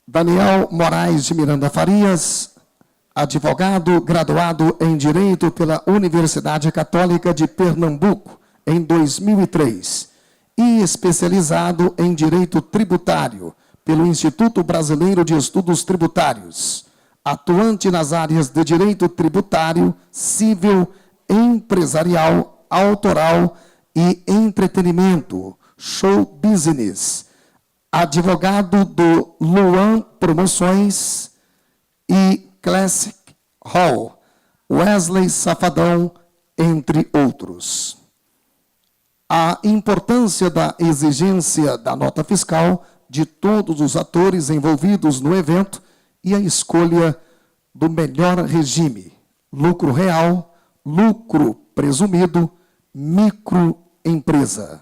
Daniel Moraes de Miranda Farias, advogado graduado em Direito pela Universidade Católica de Pernambuco, em 2003, e especializado em Direito Tributário pelo Instituto Brasileiro de Estudos Tributários, atuante nas áreas de Direito Tributário, Civil, Empresarial, Autoral e Entretenimento, Show Business, advogado do Luan Promoções e Classic Hall, Wesley Safadão, entre outros. A importância da exigência da nota fiscal de todos os atores envolvidos no evento e a escolha do melhor regime, lucro real, lucro presumido, microempresa.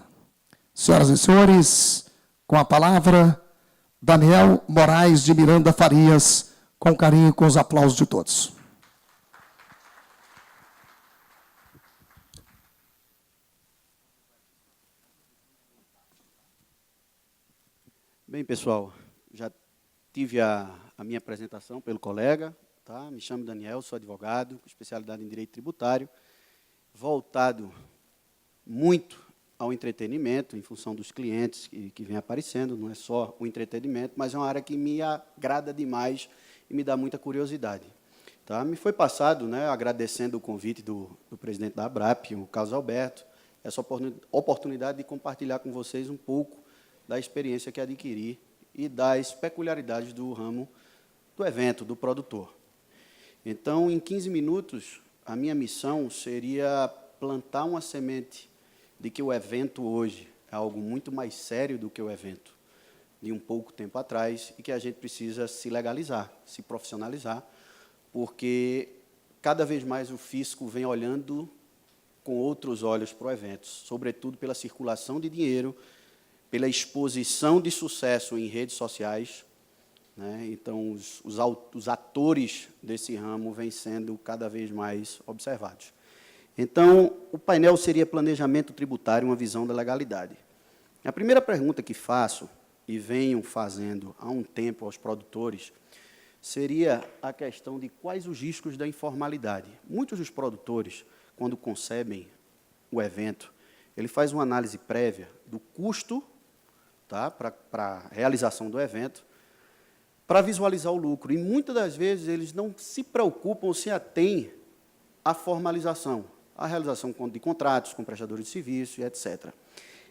Senhoras e senhores, com a palavra, Daniel Moraes de Miranda Farias, com carinho e com os aplausos de todos. Bem, pessoal, já tive a minha apresentação pelo colega, tá? Me chamo Daniel, sou advogado, com especialidade em Direito Tributário, voltado muito ao entretenimento, em função dos clientes que vem aparecendo, não é só o entretenimento, mas é uma área que me agrada demais e me dá muita curiosidade. Tá? Me foi passado, né, agradecendo o convite do presidente da ABRAP, o Carlos Alberto, essa oportunidade de compartilhar com vocês um pouco da experiência que adquiri e das peculiaridades do ramo do evento, do produtor. Então, em 15 minutos, a minha missão seria plantar uma semente de que o evento hoje é algo muito mais sério do que o evento de um pouco tempo atrás e que a gente precisa se legalizar, se profissionalizar, porque cada vez mais o fisco vem olhando com outros olhos para o evento, sobretudo pela circulação de dinheiro, pela exposição de sucesso em redes sociais, né? Então, os atores desse ramo vêm sendo cada vez mais observados. Então, o painel seria planejamento tributário, uma visão da legalidade. A primeira pergunta que faço, e venho fazendo há um tempo aos produtores, seria a questão de quais os riscos da informalidade. Muitos dos produtores, quando concebem o evento, ele faz uma análise prévia do custo, tá, para a realização do evento, para visualizar o lucro. E, muitas das vezes, eles não se preocupam, se atêm à formalização, a realização de contratos com prestadores de serviço e etc.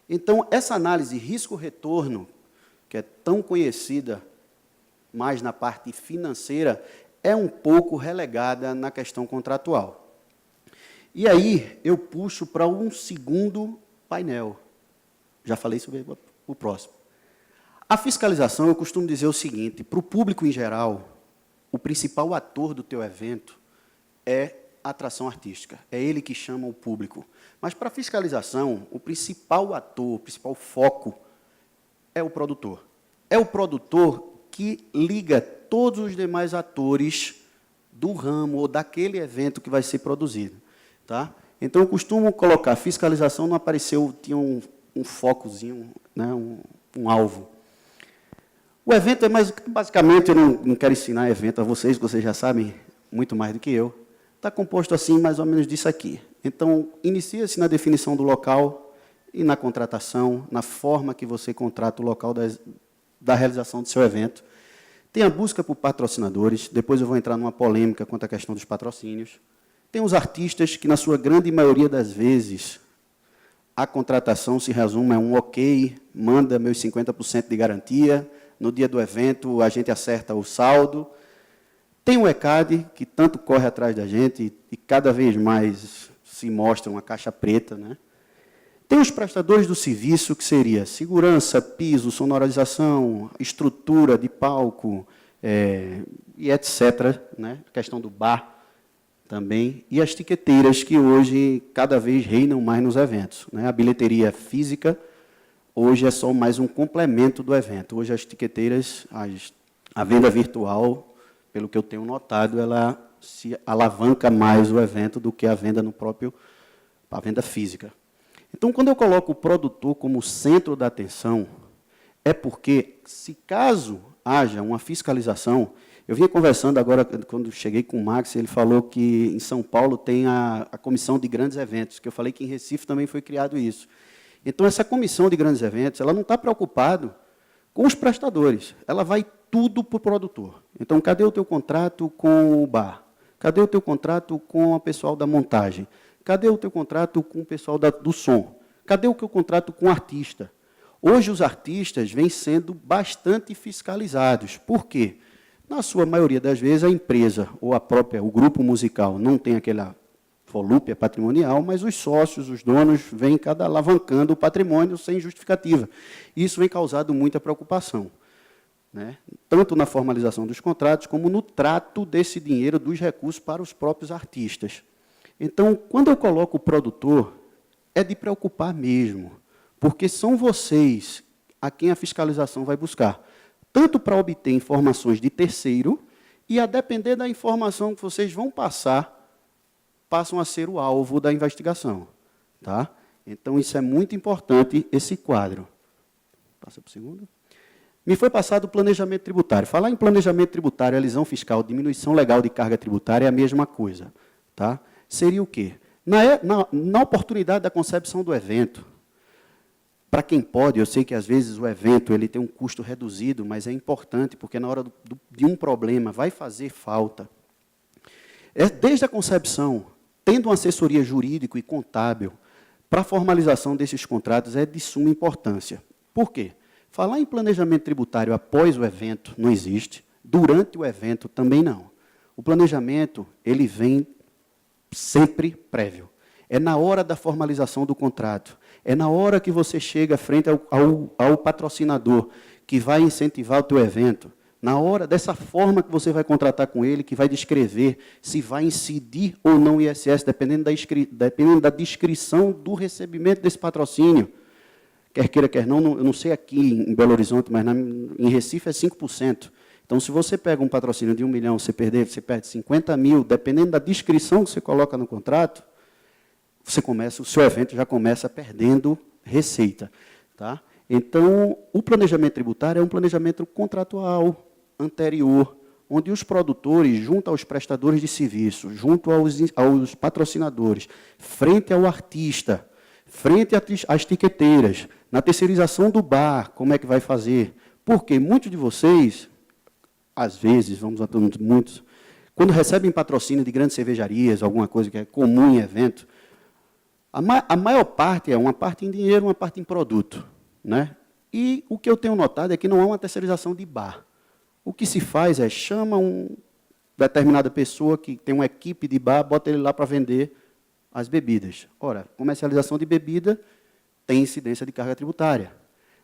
Então, essa análise risco-retorno, que é tão conhecida mais na parte financeira, é um pouco relegada na questão contratual. E aí, eu puxo para um segundo painel. Já falei sobre o próximo. A fiscalização, eu costumo dizer o seguinte, para o público em geral, o principal ator do teu evento é a atração artística, é ele que chama o público. Mas, para a fiscalização, o principal ator, o principal foco é o produtor. É o produtor que liga todos os demais atores do ramo ou daquele evento que vai ser produzido. Tá? Então, eu costumo colocar, a fiscalização não apareceu, tinha um focozinho, né, um alvo. O evento é mais, basicamente, eu não quero ensinar evento a vocês já sabem muito mais do que eu. Está composto assim, mais ou menos disso aqui. Então, inicia-se na definição do local e na contratação, na forma que você contrata o local da realização do seu evento. Tem a busca por patrocinadores, depois eu vou entrar numa polêmica quanto à questão dos patrocínios. Tem os artistas que, na sua grande maioria das vezes, a contratação se resume a um ok, manda meus 50% de garantia, no dia do evento a gente acerta o saldo. Tem o ECAD, que tanto corre atrás da gente e cada vez mais se mostra uma caixa preta, né? Tem os prestadores do serviço, que seria segurança, piso, sonorização, estrutura de palco, e etc., né? A questão do bar também, e as tiqueteiras, que hoje cada vez reinam mais nos eventos, né? A bilheteria física, hoje é só mais um complemento do evento. Hoje as tiqueteiras, a venda virtual, pelo que eu tenho notado, ela se alavanca mais o evento do que a venda a venda física. Então, quando eu coloco o produtor como centro da atenção, é porque, se caso haja uma fiscalização. Eu vinha conversando agora, quando cheguei com o Max, ele falou que em São Paulo tem a comissão de grandes eventos, que eu falei que em Recife também foi criado isso. Então, essa comissão de grandes eventos, ela não está preocupada com os prestadores, ela vai tudo para o produtor. Então, cadê o teu contrato com o bar? Cadê o teu contrato com o pessoal da montagem? Cadê o teu contrato com o pessoal do som? Cadê o teu contrato com o artista? Hoje, os artistas vêm sendo bastante fiscalizados. Por quê? Na sua maioria das vezes, a empresa ou o grupo musical não tem aquela volúpia patrimonial, mas os sócios, os donos, vêm cada alavancando o patrimônio sem justificativa. Isso vem causado muita preocupação, né? Tanto na formalização dos contratos, como no trato desse dinheiro, dos recursos para os próprios artistas. Então, quando eu coloco o produtor, é de preocupar mesmo, porque são vocês a quem a fiscalização vai buscar, tanto para obter informações de terceiro, e a depender da informação que vocês vão passam a ser o alvo da investigação. Tá? Então, isso é muito importante, esse quadro. Passa para o segundo. Me foi passado o planejamento tributário. Falar em planejamento tributário, elisão fiscal, diminuição legal de carga tributária é a mesma coisa. Tá? Seria o quê? Na oportunidade da concepção do evento, para quem pode, eu sei que às vezes o evento ele tem um custo reduzido, mas é importante, porque na hora de um problema vai fazer falta. Desde a concepção, tendo uma assessoria jurídica e contábil, para a formalização desses contratos é de suma importância. Por quê? Falar em planejamento tributário após o evento não existe, durante o evento também não. O planejamento ele vem sempre prévio. É na hora da formalização do contrato, é na hora que você chega frente ao patrocinador que vai incentivar o teu evento, na hora dessa forma que você vai contratar com ele, que vai descrever se vai incidir ou não o ISS, dependendo da descrição do recebimento desse patrocínio. Quer queira, quer não, eu não sei aqui em Belo Horizonte, mas em Recife é 5%. Então, se você pega um patrocínio de 1 milhão, você perde 50 mil, dependendo da descrição que você coloca no contrato, o seu evento já começa perdendo receita. Tá? Então, o planejamento tributário é um planejamento contratual anterior, onde os produtores, junto aos prestadores de serviço, junto aos patrocinadores, frente ao artista, frente às tiqueteiras, na terceirização do bar, como é que vai fazer? Porque muitos de vocês, às vezes, muitos, quando recebem patrocínio de grandes cervejarias, alguma coisa que é comum em evento, a maior parte é uma parte em dinheiro, uma parte em produto. Né? E o que eu tenho notado é que não há uma terceirização de bar. O que se faz é, chama uma determinada pessoa que tem uma equipe de bar, bota ele lá para vender as bebidas. Ora, comercialização de bebida tem incidência de carga tributária.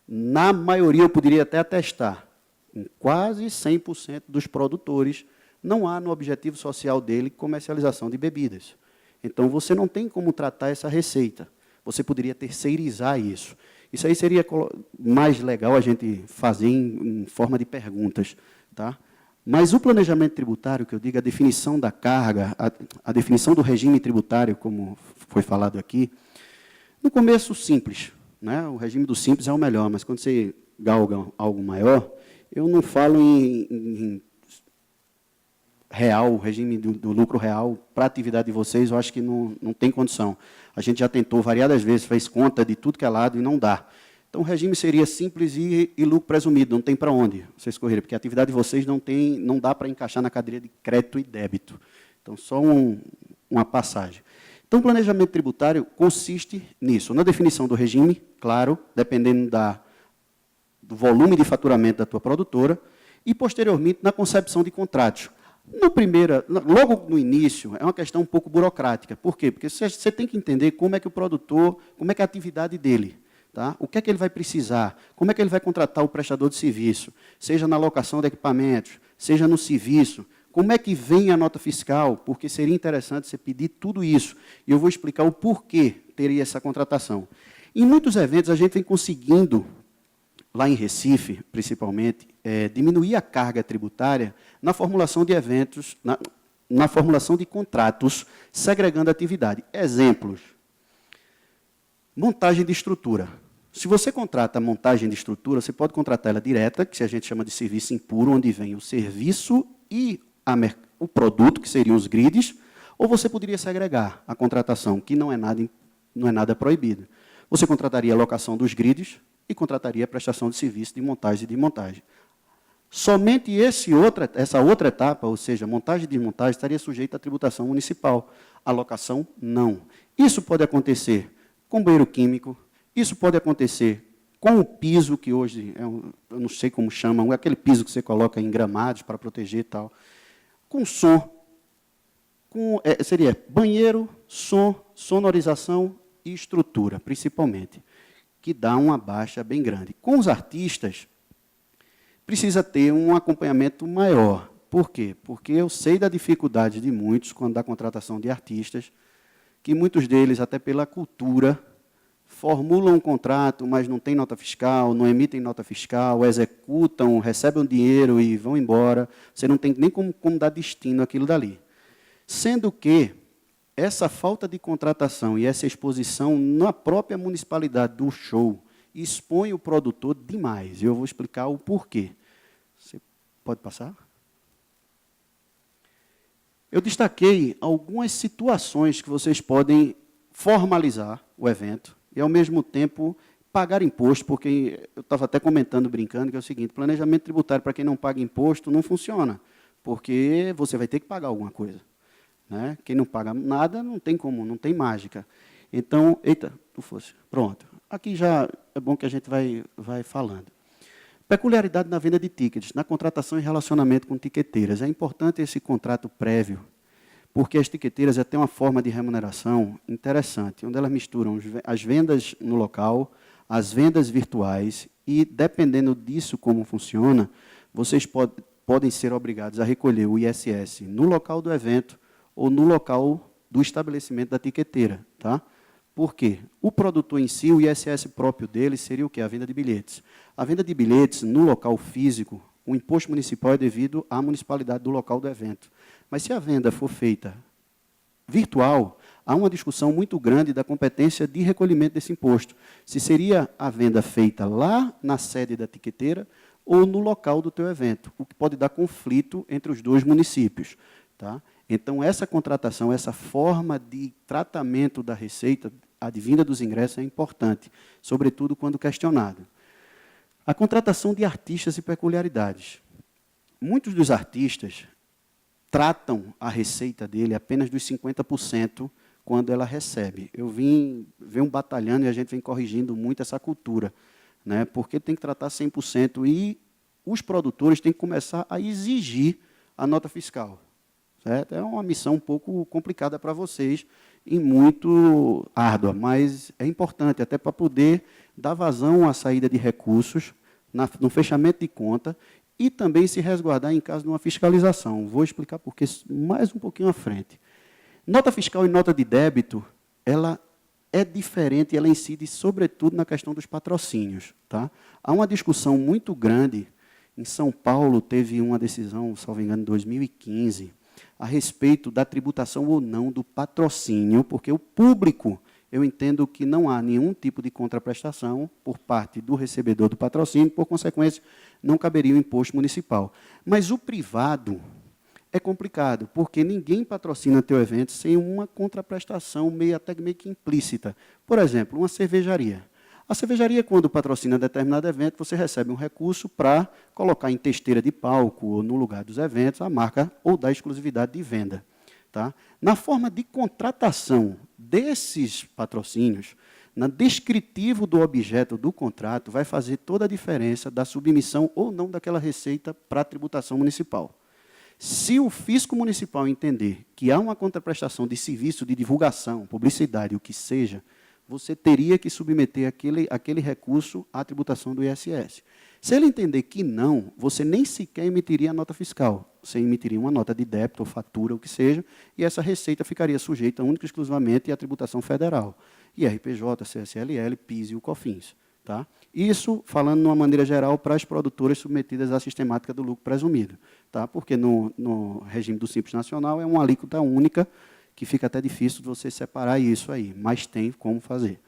Na maioria, eu poderia até atestar, em quase 100% dos produtores, não há no objetivo social dele comercialização de bebidas. Então, você não tem como tratar essa receita. Você poderia terceirizar isso. Isso aí seria mais legal a gente fazer em forma de perguntas. Tá? Mas o planejamento tributário, que eu digo, a definição da carga, a definição do regime tributário, como foi falado aqui, no começo, simples. Né? O regime do simples é o melhor, mas quando você galga algo maior, eu não falo em real, o regime do lucro real, para a atividade de vocês, eu acho que não tem condição. A gente já tentou variadas vezes, fez conta de tudo que é lado e não dá. Então, o regime seria simples e lucro presumido, não tem para onde vocês correrem, porque a atividade de vocês não dá para encaixar na cadeia de crédito e débito. Então, só uma passagem. Então, o planejamento tributário consiste nisso, na definição do regime, claro, dependendo do volume de faturamento da tua produtora, e, posteriormente, na concepção de contratos. Logo no início, é uma questão um pouco burocrática. Por quê? Porque você tem que entender como é que o produtor, como é que é a atividade dele. Tá? O que é que ele vai precisar? Como é que ele vai contratar o prestador de serviço? Seja na locação de equipamentos, seja no serviço. Como é que vem a nota fiscal? Porque seria interessante você pedir tudo isso. E eu vou explicar o porquê teria essa contratação. Em muitos eventos, a gente vem conseguindo, lá em Recife, principalmente, diminuir a carga tributária na formulação de eventos, na formulação de contratos, segregando a atividade. Exemplos. Montagem de estrutura. Se você contrata a montagem de estrutura, você pode contratar ela direta, que a gente chama de serviço impuro, onde vem o serviço e o produto, que seriam os grids, ou você poderia segregar a contratação, que não é nada proibido. Você contrataria a locação dos grids e contrataria a prestação de serviço de montagem e desmontagem. Somente essa outra etapa, ou seja, montagem e desmontagem, estaria sujeita à tributação municipal. A locação, não. Isso pode acontecer com banheiro químico, isso pode acontecer com o piso, que hoje, eu não sei como chamam, aquele piso que você coloca em gramados para proteger e tal, com som, seria banheiro, som, sonorização e estrutura, principalmente, que dá uma baixa bem grande. Com os artistas, precisa ter um acompanhamento maior. Por quê? Porque eu sei da dificuldade de muitos, quando da contratação de artistas, que muitos deles, até pela cultura, formulam um contrato, mas não tem nota fiscal, não emitem nota fiscal, executam, recebem o dinheiro e vão embora. Você não tem nem como dar destino àquilo dali. Sendo que essa falta de contratação e essa exposição na própria municipalidade do show expõe o produtor demais. E eu vou explicar o porquê. Você pode passar? Eu destaquei algumas situações que vocês podem formalizar o evento e, ao mesmo tempo, pagar imposto, porque eu estava até comentando, brincando, que é o seguinte, planejamento tributário para quem não paga imposto não funciona, porque você vai ter que pagar alguma coisa. Né? Quem não paga nada, não tem como, não tem mágica. Então, eita, tu fosse, pronto. Aqui já é bom que a gente vai falando. Peculiaridade na venda de tickets, na contratação e relacionamento com tiqueteiras. É importante esse contrato prévio, porque as tiqueteiras têm uma forma de remuneração interessante, onde elas misturam as vendas no local, as vendas virtuais, e, dependendo disso como funciona, vocês podem ser obrigados a recolher o ISS no local do evento ou no local do estabelecimento da tiqueteira. Tá? Por quê? O produtor em si, o ISS próprio dele, seria o quê? A venda de bilhetes. A venda de bilhetes no local físico, o imposto municipal é devido à municipalidade do local do evento. Mas se a venda for feita virtual, há uma discussão muito grande da competência de recolhimento desse imposto. Se seria a venda feita lá na sede da tiqueteira ou no local do teu evento, o que pode dar conflito entre os dois municípios. Tá? Então, essa contratação, essa forma de tratamento da receita advinda dos ingressos é importante, sobretudo quando questionado. A contratação de artistas e peculiaridades. Muitos dos artistas tratam a receita dele apenas dos 50% quando ela recebe. Eu venho batalhando e a gente vem corrigindo muito essa cultura, né? Porque tem que tratar 100% e os produtores têm que começar a exigir a nota fiscal. Certo? É uma missão um pouco complicada para vocês e muito árdua, mas é importante até para poder dar vazão à saída de recursos, no fechamento de conta e também se resguardar em caso de uma fiscalização. Vou explicar por que mais um pouquinho à frente. Nota fiscal e nota de débito, ela é diferente, ela incide sobretudo na questão dos patrocínios. Tá? Há uma discussão muito grande, em São Paulo teve uma decisão, salvo engano, em 2015, a respeito da tributação ou não do patrocínio, porque o público, eu entendo que não há nenhum tipo de contraprestação por parte do recebedor do patrocínio, por consequência, não caberia o imposto municipal. Mas o privado é complicado, porque ninguém patrocina teu evento sem uma contraprestação até meio que implícita. Por exemplo, uma cervejaria. A cervejaria, quando patrocina determinado evento, você recebe um recurso para colocar em testeira de palco ou no lugar dos eventos a marca ou da exclusividade de venda. Tá? Na forma de contratação desses patrocínios, na descritivo do objeto do contrato, vai fazer toda a diferença da submissão ou não daquela receita para a tributação municipal. Se o fisco municipal entender que há uma contraprestação de serviço de divulgação, publicidade, o que seja, você teria que submeter aquele recurso à tributação do ISS. Se ele entender que não, você nem sequer emitiria a nota fiscal. Você emitiria uma nota de débito ou fatura, o que seja, e essa receita ficaria sujeita única e exclusivamente à tributação federal. IRPJ, CSLL, PIS e o COFINS. Tá? Isso, falando de uma maneira geral, para as produtoras submetidas à sistemática do lucro presumido. Tá? Porque no regime do Simples Nacional é uma alíquota única, que fica até difícil de você separar isso aí, mas tem como fazer.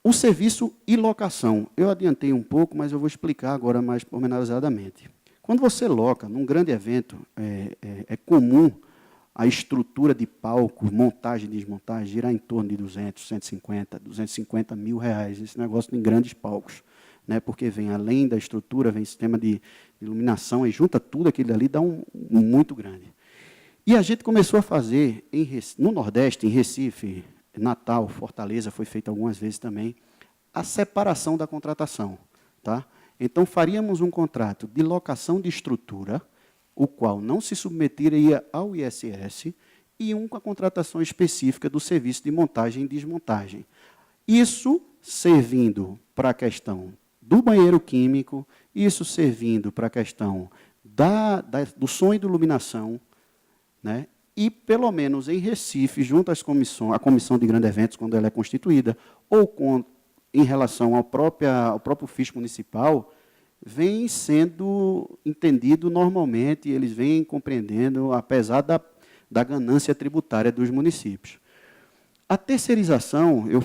O serviço e locação. Eu adiantei um pouco, mas eu vou explicar agora mais pormenorizadamente. Quando você loca, num grande evento, é comum a estrutura de palco, montagem e desmontagem, girar em torno de 200, 150, 250 mil reais, esse negócio em grandes palcos. Né, porque vem, além da estrutura, vem sistema de iluminação, e junta tudo aquilo ali, dá um muito grande. E a gente começou a fazer, no Nordeste, em Recife, Natal, Fortaleza, foi feito algumas vezes também, a separação da contratação. Tá? Então, faríamos um contrato de locação de estrutura, o qual não se submeteria ao ISS, e com a contratação específica do serviço de montagem e desmontagem. Isso servindo para a questão do banheiro químico, isso servindo para a questão do som e da iluminação, né? E, pelo menos em Recife, junto à comissão de grandes eventos, quando ela é constituída, ou em relação ao próprio fisco municipal, vem sendo entendido normalmente, eles vêm compreendendo, apesar da ganância tributária dos municípios. A terceirização, eu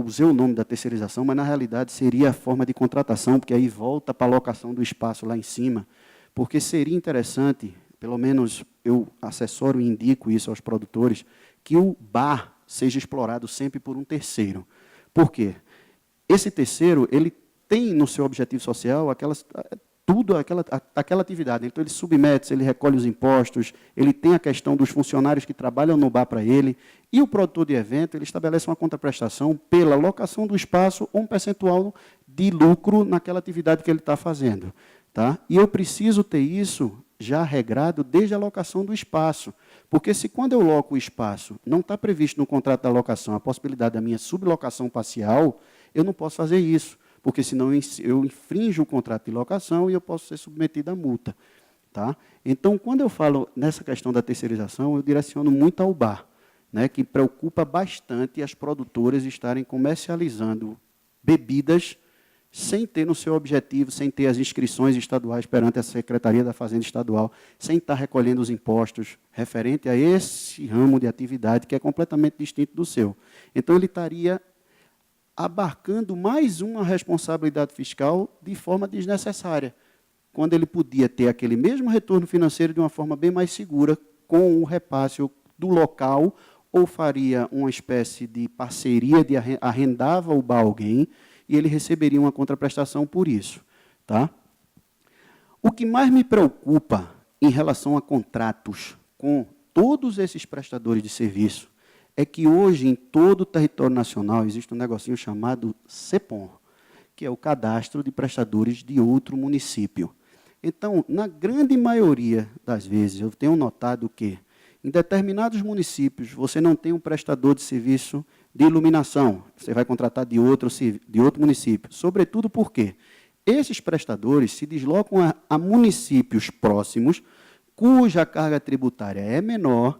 usei o nome da terceirização, mas, na realidade, seria a forma de contratação, porque aí volta para a locação do espaço lá em cima, porque seria interessante, pelo menos eu assessoro e indico isso aos produtores, que o bar seja explorado sempre por um terceiro. Por quê? Esse terceiro, ele tem no seu objetivo social aquela atividade. Então, ele submete, ele recolhe os impostos, ele tem a questão dos funcionários que trabalham no bar para ele, e o produtor de evento, ele estabelece uma contraprestação pela locação do espaço ou um percentual de lucro naquela atividade que ele está fazendo. Tá? E eu preciso ter isso já regrado desde a locação do espaço, porque se quando eu loco o espaço não está previsto no contrato da locação a possibilidade da minha sublocação parcial, eu não posso fazer isso, porque senão eu infrinjo o contrato de locação e eu posso ser submetido à multa. Tá? Então, quando eu falo nessa questão da terceirização, eu direciono muito ao bar, né, que preocupa bastante as produtoras estarem comercializando bebidas sem ter no seu objetivo, sem ter as inscrições estaduais perante a Secretaria da Fazenda Estadual, sem estar recolhendo os impostos referente a esse ramo de atividade que é completamente distinto do seu. Então, ele estaria abarcando mais uma responsabilidade fiscal de forma desnecessária, quando ele podia ter aquele mesmo retorno financeiro de uma forma bem mais segura, com o repasse do local, ou faria uma espécie de parceria, arrendava o bar a alguém, e ele receberia uma contraprestação por isso. Tá? O que mais me preocupa em relação a contratos com todos esses prestadores de serviço é que hoje, em todo o território nacional, existe um negocinho chamado CEPOM, que é o Cadastro de Prestadores de Outro Município. Então, na grande maioria das vezes, eu tenho notado que, em determinados municípios, você não tem um prestador de serviço de iluminação, você vai contratar de outro município. Sobretudo porque esses prestadores se deslocam a municípios próximos, cuja carga tributária é menor,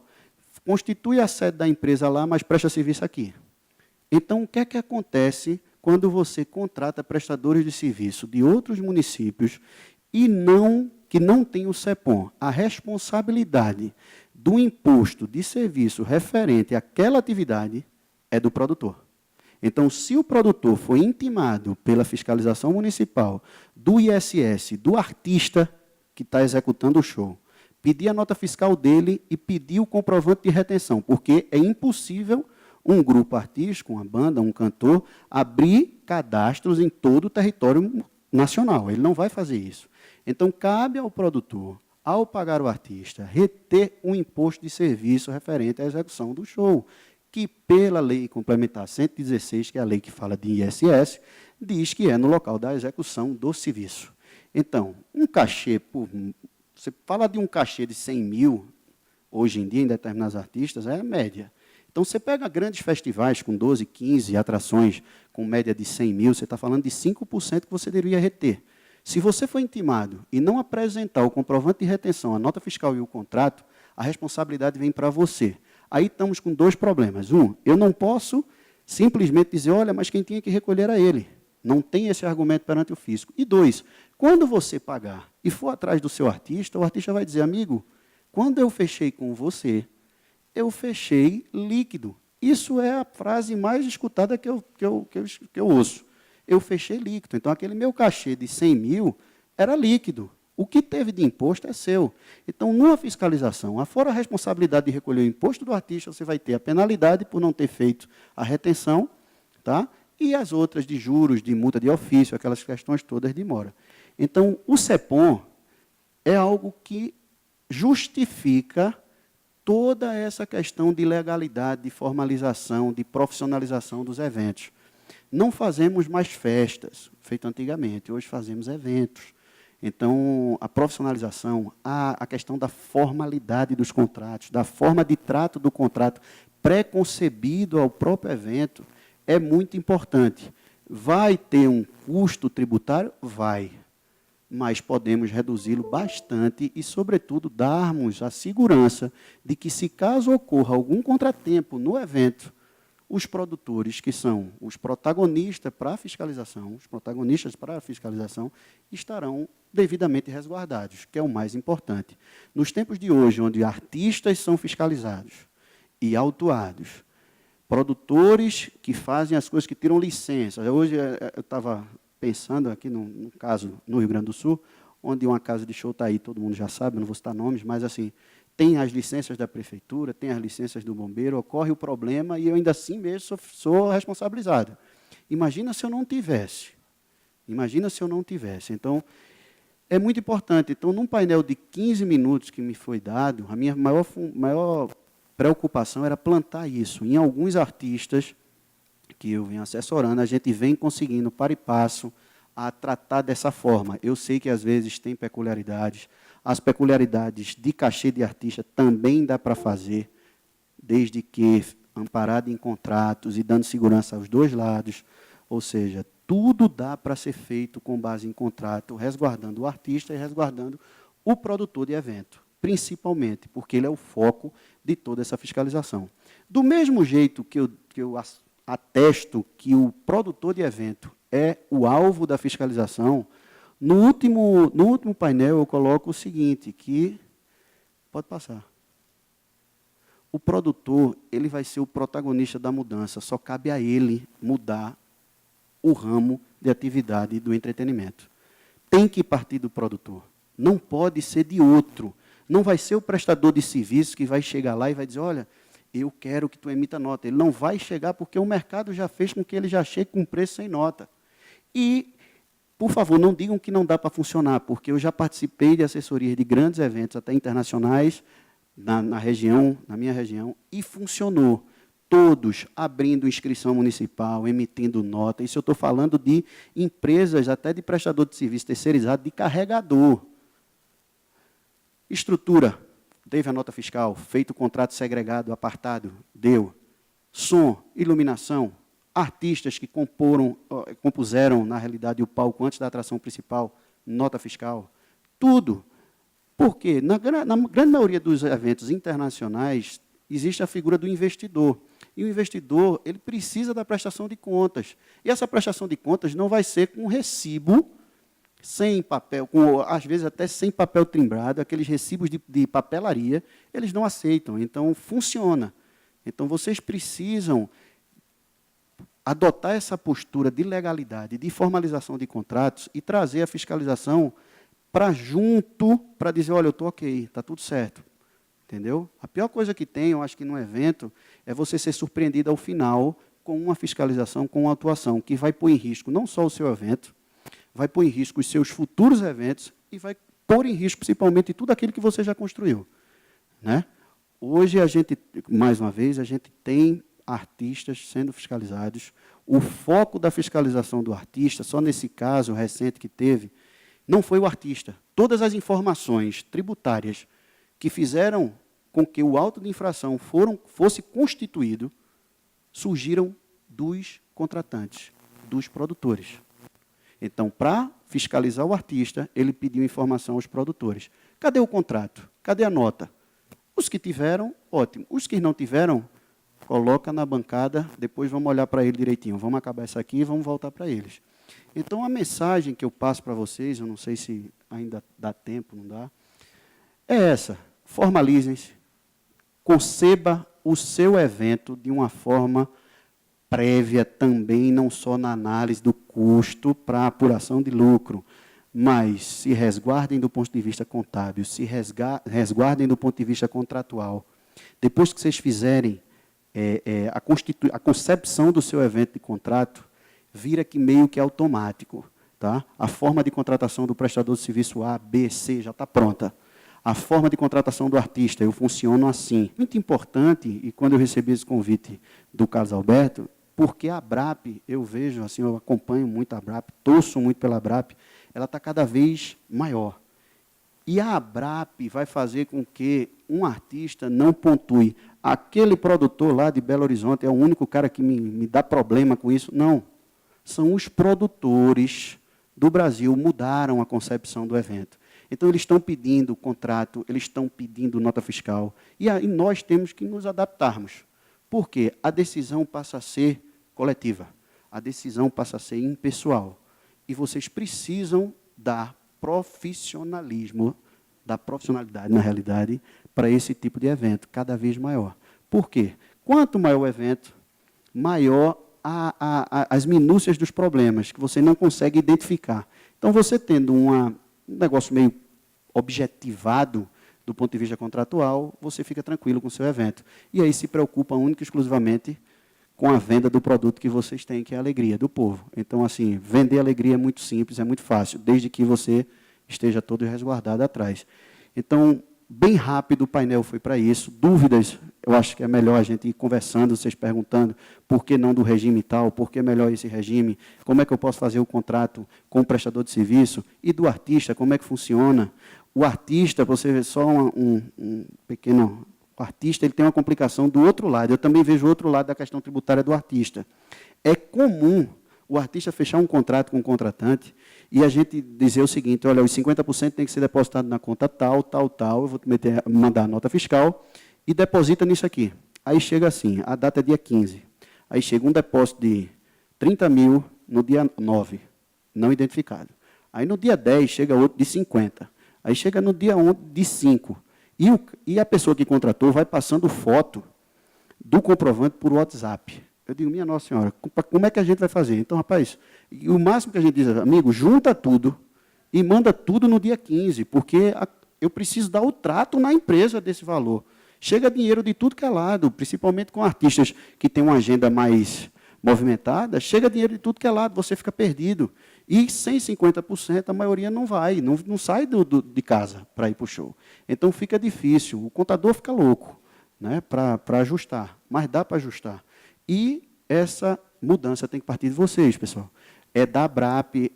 constitui a sede da empresa lá, mas presta serviço aqui. Então, o que é que acontece quando você contrata prestadores de serviço de outros municípios e que não tem o CEPOM? A responsabilidade do imposto de serviço referente àquela atividade é do produtor. Então, se o produtor foi intimado pela fiscalização municipal, do ISS, do artista que está executando o show, pedir a nota fiscal dele e pedir o comprovante de retenção, porque é impossível um grupo artístico, uma banda, um cantor, abrir cadastros em todo o território nacional. Ele não vai fazer isso. Então, cabe ao produtor, ao pagar o artista, reter um imposto de serviço referente à execução do show, que, pela lei complementar 116, que é a lei que fala de ISS, diz que é no local da execução do serviço. Então, um cachê, você fala de um cachê de 100 mil, hoje em dia, em determinados artistas, é a média. Então, você pega grandes festivais com 12, 15 atrações, com média de 100 mil, você está falando de 5% que você deveria reter. Se você for intimado e não apresentar o comprovante de retenção, a nota fiscal e o contrato, a responsabilidade vem para você. Aí estamos com dois problemas. Um, eu não posso simplesmente dizer, olha, mas quem tinha que recolher era ele. Não tem esse argumento perante o fisco. E dois, quando você pagar e for atrás do seu artista, o artista vai dizer, amigo, quando eu fechei com você, eu fechei líquido. Isso é a frase mais escutada que eu ouço. Eu fechei líquido. Então, aquele meu cachê de 100 mil era líquido. O que teve de imposto é seu. Então, numa fiscalização, afora a responsabilidade de recolher o imposto do artista, você vai ter a penalidade por não ter feito a retenção, tá? E as outras de juros, de multa de ofício, aquelas questões todas de mora. Então, o CEPOM é algo que justifica toda essa questão de legalidade, de formalização, de profissionalização dos eventos. Não fazemos mais festas, feito antigamente, hoje fazemos eventos. Então, a profissionalização, a questão da formalidade dos contratos, da forma de trato do contrato pré-concebido ao próprio evento, é muito importante. Vai ter um custo tributário? Vai. Mas podemos reduzi-lo bastante e, sobretudo, darmos a segurança de que, se caso ocorra algum contratempo no evento, os produtores, que são os protagonistas para a fiscalização, estarão devidamente resguardados, que é o mais importante. Nos tempos de hoje, onde artistas são fiscalizados e autuados, produtores que fazem as coisas, que tiram licença. Hoje, eu estava pensando aqui num caso no Rio Grande do Sul, onde uma casa de show está aí, todo mundo já sabe, não vou citar nomes, mas assim, tem as licenças da prefeitura, tem as licenças do bombeiro, ocorre o problema e eu ainda assim mesmo sou responsabilizado. Imagina se eu não tivesse. Imagina se eu não tivesse. Então, é muito importante. Então, num painel de 15 minutos que me foi dado, a minha maior preocupação era plantar isso. Em alguns artistas que eu venho assessorando, a gente vem conseguindo, para e passo, a tratar dessa forma. Eu sei que, às vezes, tem peculiaridades. As peculiaridades de cachê de artista também dá para fazer, desde que amparado em contratos e dando segurança aos dois lados. Ou seja, tudo dá para ser feito com base em contrato, resguardando o artista e resguardando o produtor de evento, principalmente, porque ele é o foco de toda essa fiscalização. Do mesmo jeito que eu atesto que o produtor de evento é o alvo da fiscalização, no último painel eu coloco o seguinte, que pode passar. O produtor, ele vai ser o protagonista da mudança, só cabe a ele mudar o ramo de atividade do entretenimento. Tem que partir do produtor, não pode ser de outro. Não vai ser o prestador de serviço que vai chegar lá e vai dizer, olha, eu quero que tu emita nota. Ele não vai chegar porque o mercado já fez com que ele já chegue com preço sem nota. E, por favor, não digam que não dá para funcionar, porque eu já participei de assessorias de grandes eventos, até internacionais, na minha região, e funcionou. Todos abrindo inscrição municipal, emitindo nota. Isso eu estou falando de empresas, até de prestador de serviço terceirizado, de carregador. Estrutura, teve a nota fiscal, feito o contrato segregado, apartado, deu. Som, iluminação, artistas que compuseram, na realidade, o palco antes da atração principal, nota fiscal, tudo. Por quê? Na grande maioria dos eventos internacionais, existe a figura do investidor. E o investidor, ele precisa da prestação de contas. E essa prestação de contas não vai ser com recibo, sem papel, às vezes até sem papel timbrado, aqueles recibos de papelaria, eles não aceitam. Então, funciona. Então, vocês precisam adotar essa postura de legalidade, de formalização de contratos e trazer a fiscalização para junto, para dizer, olha, eu estou ok, está tudo certo. Entendeu? A pior coisa que tem, eu acho que no evento, é você ser surpreendido ao final com uma fiscalização, com uma atuação que vai pôr em risco não só o seu evento, vai pôr em risco os seus futuros eventos e vai pôr em risco, principalmente, tudo aquilo que você já construiu. Né? Hoje, mais uma vez, a gente tem artistas sendo fiscalizados. O foco da fiscalização do artista, só nesse caso recente que teve, não foi o artista. Todas as informações tributárias que fizeram com que o auto de infração fosse constituído, surgiram dos contratantes, dos produtores. Então, para fiscalizar o artista, ele pediu informação aos produtores. Cadê o contrato? Cadê a nota? Os que tiveram, ótimo. Os que não tiveram, coloca na bancada, depois vamos olhar para ele direitinho. Vamos acabar isso aqui e vamos voltar para eles. Então, a mensagem que eu passo para vocês, eu não sei se ainda dá tempo, não dá, é essa. Formalizem-se, conceba o seu evento de uma forma prévia também, não só na análise do custo para a apuração de lucro, mas se resguardem do ponto de vista contábil, se resguardem do ponto de vista contratual. Depois que vocês fizerem a concepção do seu evento de contrato, vira que meio que automático. Tá? A forma de contratação do prestador de serviço A, B, C já está pronta. A forma de contratação do artista, eu funciono assim. Muito importante, e quando eu recebi esse convite do Carlos Alberto, porque a ABRAP, eu vejo, assim, eu acompanho muito a ABRAP, torço muito pela ABRAP, ela está cada vez maior. E a ABRAP vai fazer com que um artista não pontue. Aquele produtor lá de Belo Horizonte é o único cara que me dá problema com isso. Não. São os produtores do Brasil mudaram a concepção do evento. Então, eles estão pedindo contrato, eles estão pedindo nota fiscal, e aí nós temos que nos adaptarmos. Por quê? A decisão passa a ser coletiva, a decisão passa a ser impessoal, e vocês precisam dar profissionalismo, da profissionalidade, na realidade, para esse tipo de evento, cada vez maior. Por quê? Quanto maior o evento, maior as minúcias dos problemas, que você não consegue identificar. Então, você tendo um negócio meio objetivado do ponto de vista contratual, você fica tranquilo com o seu evento. E aí se preocupa única e exclusivamente com a venda do produto que vocês têm, que é a alegria do povo. Então, assim, vender alegria é muito simples, é muito fácil, desde que você esteja todo resguardado atrás. Então, bem rápido o painel foi para isso. Dúvidas, eu acho que é melhor a gente ir conversando, vocês perguntando por que não do regime tal, por que melhor esse regime, como é que eu posso fazer o contrato com o prestador de serviço, e do artista, como é que funciona. O artista, você vê só um pequeno... O artista ele tem uma complicação do outro lado. Eu também vejo o outro lado da questão tributária do artista. É comum o artista fechar um contrato com o contratante e a gente dizer o seguinte, olha, os 50% tem que ser depositado na conta tal, eu vou mandar a nota fiscal e deposita nisso aqui. Aí chega assim, a data é dia 15. Aí chega um depósito de 30 mil no dia 9, não identificado. Aí no dia 10 chega outro de 50. Aí chega no dia 11 de 5. E a pessoa que contratou vai passando foto do comprovante por WhatsApp. Eu digo, minha Nossa Senhora, como é que a gente vai fazer? Então, rapaz, o máximo que a gente diz, amigo, junta tudo e manda tudo no dia 15, porque eu preciso dar o trato na empresa desse valor. Chega dinheiro de tudo que é lado, principalmente com artistas que têm uma agenda mais movimentada, chega dinheiro de tudo que é lado, você fica perdido. E sem 50%, a maioria não vai, não sai de casa para ir para o show. Então, fica difícil, o contador fica louco, né, para ajustar, mas dá para ajustar. E essa mudança tem que partir de vocês, pessoal. É da ABRAP,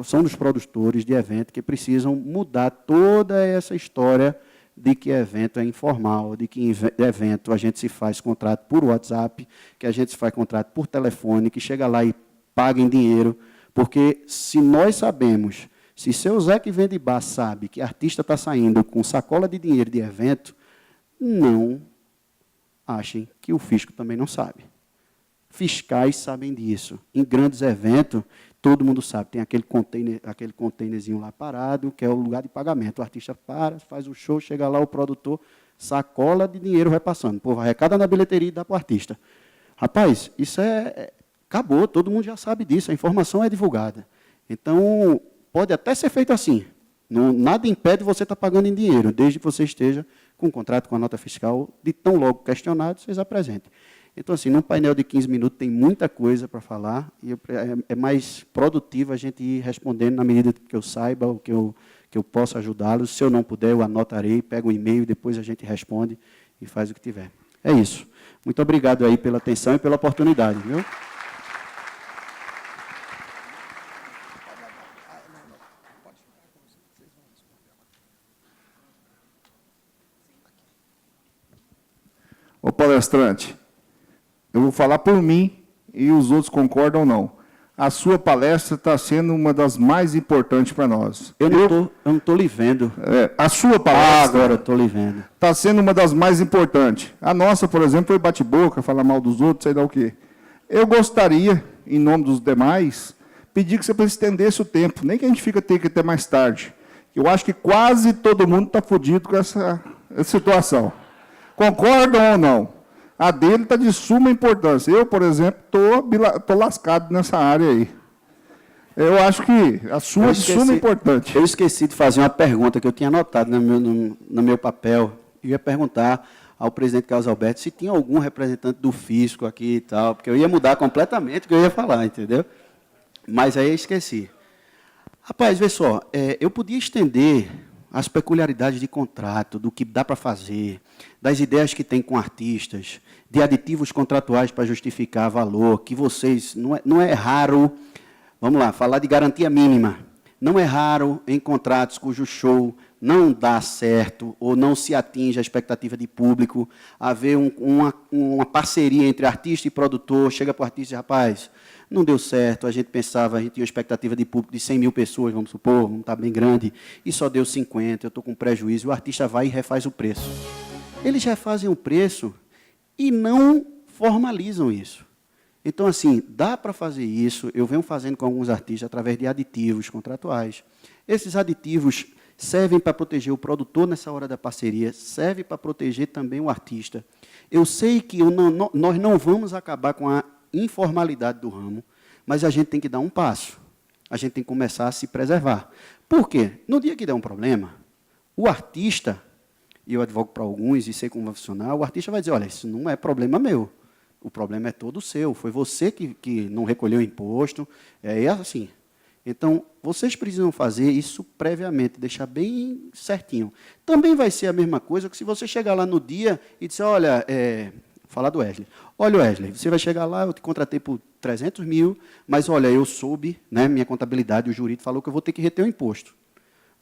são dos produtores de evento que precisam mudar toda essa história de que evento é informal, de que evento a gente se faz contrato por WhatsApp, que a gente se faz contrato por telefone, que chega lá e paga em dinheiro. Porque se nós sabemos, se seu Zé que vende bar sabe que artista está saindo com sacola de dinheiro de evento, não achem que o fisco também não sabe. Fiscais sabem disso. Em grandes eventos, todo mundo sabe, tem aquele containerzinho lá parado, que é o lugar de pagamento. O artista para, faz o show, chega lá o produtor, sacola de dinheiro vai passando. Pô, arrecada na bilheteria e dá para o artista. Rapaz, isso acabou, todo mundo já sabe disso, a informação é divulgada. Então, pode até ser feito assim. Nada impede você estar pagando em dinheiro, desde que você esteja com um contrato com a nota fiscal, de tão logo questionado, vocês apresentem. Então, assim, num painel de 15 minutos tem muita coisa para falar, e é mais produtivo a gente ir respondendo na medida que eu saiba, o que eu possa ajudá-los. Se eu não puder, eu anotarei, pego um e-mail, depois a gente responde e faz o que tiver. É isso. Muito obrigado aí pela atenção e pela oportunidade, viu? Ô palestrante, eu vou falar por mim e os outros concordam ou não. A sua palestra está sendo uma das mais importantes para nós. Eu não estou lhe vendo. A sua palestra agora estou lhe vendo. Está sendo uma das mais importantes. A nossa, por exemplo, foi bate-boca, falar mal dos outros, sei lá o quê. Eu gostaria, em nome dos demais, pedir que você estendesse o tempo, nem que a gente tenha que até mais tarde. Eu acho que quase todo mundo está fodido com essa situação. Concordam ou não? A dele está de suma importância. Eu, por exemplo, estou lascado nessa área aí. Eu acho que a sua é de suma importante. Eu esqueci de fazer uma pergunta que eu tinha anotado no meu papel. Eu ia perguntar ao presidente Carlos Alberto se tinha algum representante do fisco aqui e tal, porque eu ia mudar completamente o que eu ia falar, entendeu? Mas aí eu esqueci. Rapaz, vê só, eu podia estender as peculiaridades de contrato, do que dá para fazer, das ideias que tem com artistas, de aditivos contratuais para justificar valor, que vocês, não é raro, vamos lá, falar de garantia mínima. Não é raro em contratos cujo show não dá certo ou não se atinge a expectativa de público, haver uma parceria entre artista e produtor, chega para o artista e diz, rapaz, não deu certo, a gente pensava, a gente tinha uma expectativa de público de 100 mil pessoas, vamos supor, não está bem grande, e só deu 50, eu estou com prejuízo, o artista vai e refaz o preço. Eles refazem o preço e não formalizam isso. Então, assim, dá para fazer isso, eu venho fazendo com alguns artistas através de aditivos contratuais. Esses aditivos servem para proteger o produtor nessa hora da parceria, servem para proteger também o artista. Eu sei que nós não vamos acabar com a informalidade do ramo, mas a gente tem que dar um passo. A gente tem que começar a se preservar. Por quê? No dia que der um problema, o artista, e eu advogo para alguns e sei como vai funcionar, o artista vai dizer, olha, isso não é problema meu. O problema é todo seu. Foi você que não recolheu o imposto. É assim. Então, vocês precisam fazer isso previamente, deixar bem certinho. Também vai ser a mesma coisa que se você chegar lá no dia e disser, olha, falar do Wesley. Olha, Wesley, você vai chegar lá, eu te contratei por 300 mil, mas, olha, eu soube, né, minha contabilidade, o jurídico falou que eu vou ter que reter o imposto.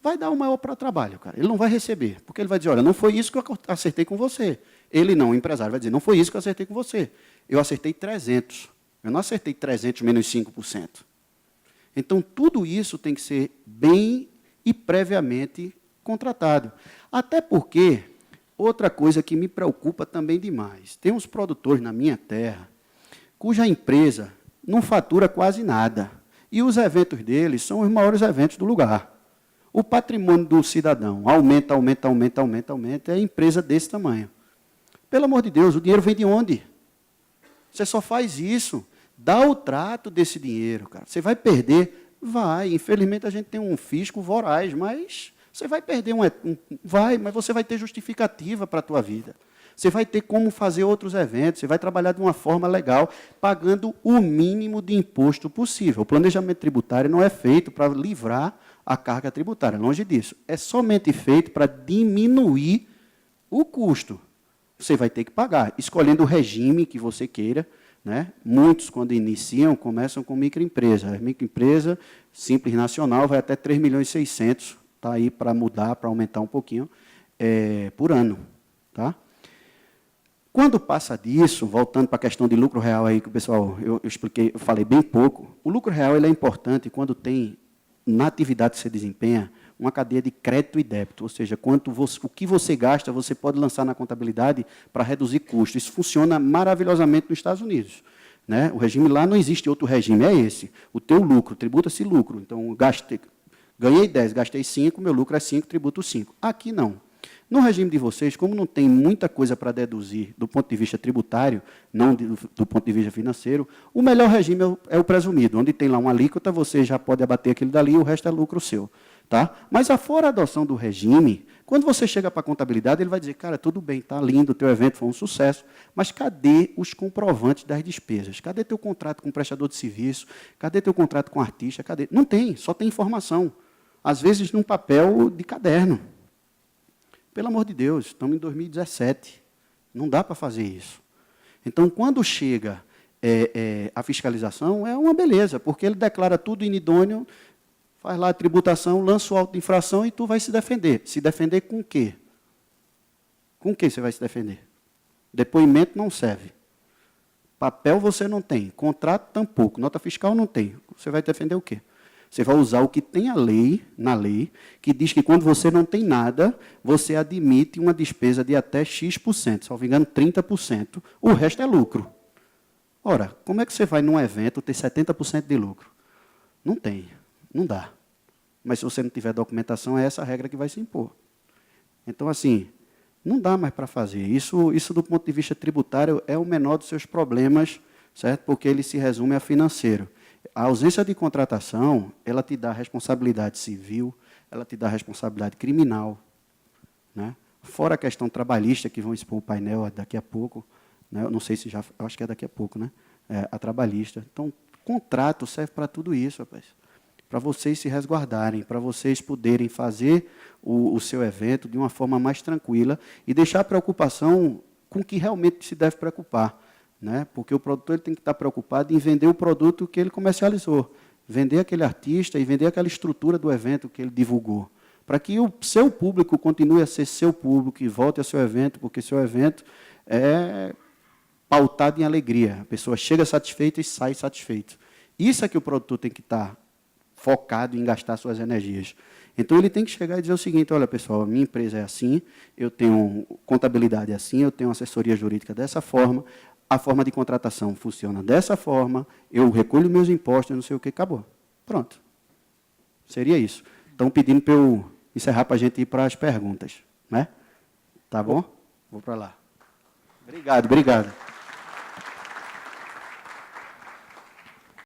Vai dar o maior para trabalho, cara. Ele não vai receber, porque ele vai dizer, olha, não foi isso que eu acertei com você. Ele não, o empresário vai dizer, não foi isso que eu acertei com você. Eu acertei 300. Eu não acertei 300 menos 5%. Então, tudo isso tem que ser bem e previamente contratado. Até porque, outra coisa que me preocupa também demais, tem uns produtores na minha terra, cuja empresa não fatura quase nada. E os eventos deles são os maiores eventos do lugar. O patrimônio do cidadão aumenta, é a empresa desse tamanho. Pelo amor de Deus, o dinheiro vem de onde? Você só faz isso. Dá o trato desse dinheiro, cara. Você vai perder? Vai. Infelizmente, a gente tem um fisco voraz, mas você vai perder vai, mas você vai ter justificativa para a tua vida. Você vai ter como fazer outros eventos, você vai trabalhar de uma forma legal, pagando o mínimo de imposto possível. O planejamento tributário não é feito para livrar a carga tributária, longe disso. É somente feito para diminuir o custo. Você vai ter que pagar, escolhendo o regime que você queira. Né? Muitos, quando iniciam, começam com microempresa. A microempresa simples nacional vai até 3 milhões e 600, está aí para mudar, para aumentar um pouquinho, por ano. Tá? Quando passa disso, voltando para a questão de lucro real, aí, que o pessoal, eu expliquei, eu falei bem pouco, o lucro real ele é importante quando tem, na atividade que você desempenha, uma cadeia de crédito e débito, ou seja, o que você gasta, você pode lançar na contabilidade para reduzir custos. Isso funciona maravilhosamente nos Estados Unidos. Né? O regime lá não existe outro regime, é esse. O teu lucro, tributa-se lucro. Então, ganhei 10, gastei 5, meu lucro é 5, tributo 5. Aqui não. No regime de vocês, como não tem muita coisa para deduzir do ponto de vista tributário, não do ponto de vista financeiro, o melhor regime é o presumido, onde tem lá uma alíquota, você já pode abater aquilo dali e o resto é lucro seu. Tá? Mas, afora a adoção do regime, quando você chega para a contabilidade, ele vai dizer, cara, tudo bem, está lindo, o teu evento foi um sucesso, mas cadê os comprovantes das despesas? Cadê teu contrato com o prestador de serviço? Cadê teu contrato com o artista? Cadê? Não tem, só tem informação. Às vezes, num papel de caderno. Pelo amor de Deus, estamos em 2017. Não dá para fazer isso. Então, quando chega a fiscalização, é uma beleza, porque ele declara tudo inidôneo, faz lá a tributação, lança o auto de infração e tu vai se defender. Se defender com o quê? Com o que você vai se defender? Depoimento não serve. Papel você não tem. Contrato tampouco. Nota fiscal não tem. Você vai defender o quê? Você vai usar o que tem na lei, que diz que quando você não tem nada, você admite uma despesa de até X%, salvo engano, 30%. O resto é lucro. Ora, como é que você vai num evento ter 70% de lucro? Não tem. Não dá. Mas se você não tiver documentação, é essa a regra que vai se impor. Então, assim, Não dá mais para fazer. Isso, do ponto de vista tributário, é o menor dos seus problemas, certo? Porque ele se resume a financeiro. A ausência de contratação, ela te dá responsabilidade civil, ela te dá responsabilidade criminal, né? Fora a questão trabalhista, que vão expor o painel daqui a pouco, né? Eu não sei se já, eu acho que é daqui a pouco, né? A trabalhista. Então, contrato serve para tudo isso, rapaz. Para vocês se resguardarem, para vocês poderem fazer o seu evento de uma forma mais tranquila e deixar a preocupação com o que realmente se deve preocupar, né? Porque o produtor ele tem que estar preocupado em vender o produto que ele comercializou, vender aquele artista e vender aquela estrutura do evento que ele divulgou, para que o seu público continue a ser seu público e volte ao seu evento, porque seu evento é pautado em alegria. A pessoa chega satisfeita e sai satisfeito. Isso é que o produtor tem que estar focado em gastar suas energias. Então, ele tem que chegar e dizer o seguinte: olha, pessoal, a minha empresa é assim, eu tenho contabilidade assim, eu tenho assessoria jurídica dessa forma, a forma de contratação funciona dessa forma, eu recolho meus impostos, não sei o que, acabou. Pronto. Seria isso. Estão pedindo para eu encerrar para a gente ir para as perguntas, né? Tá bom? Vou para lá. Obrigado, obrigado.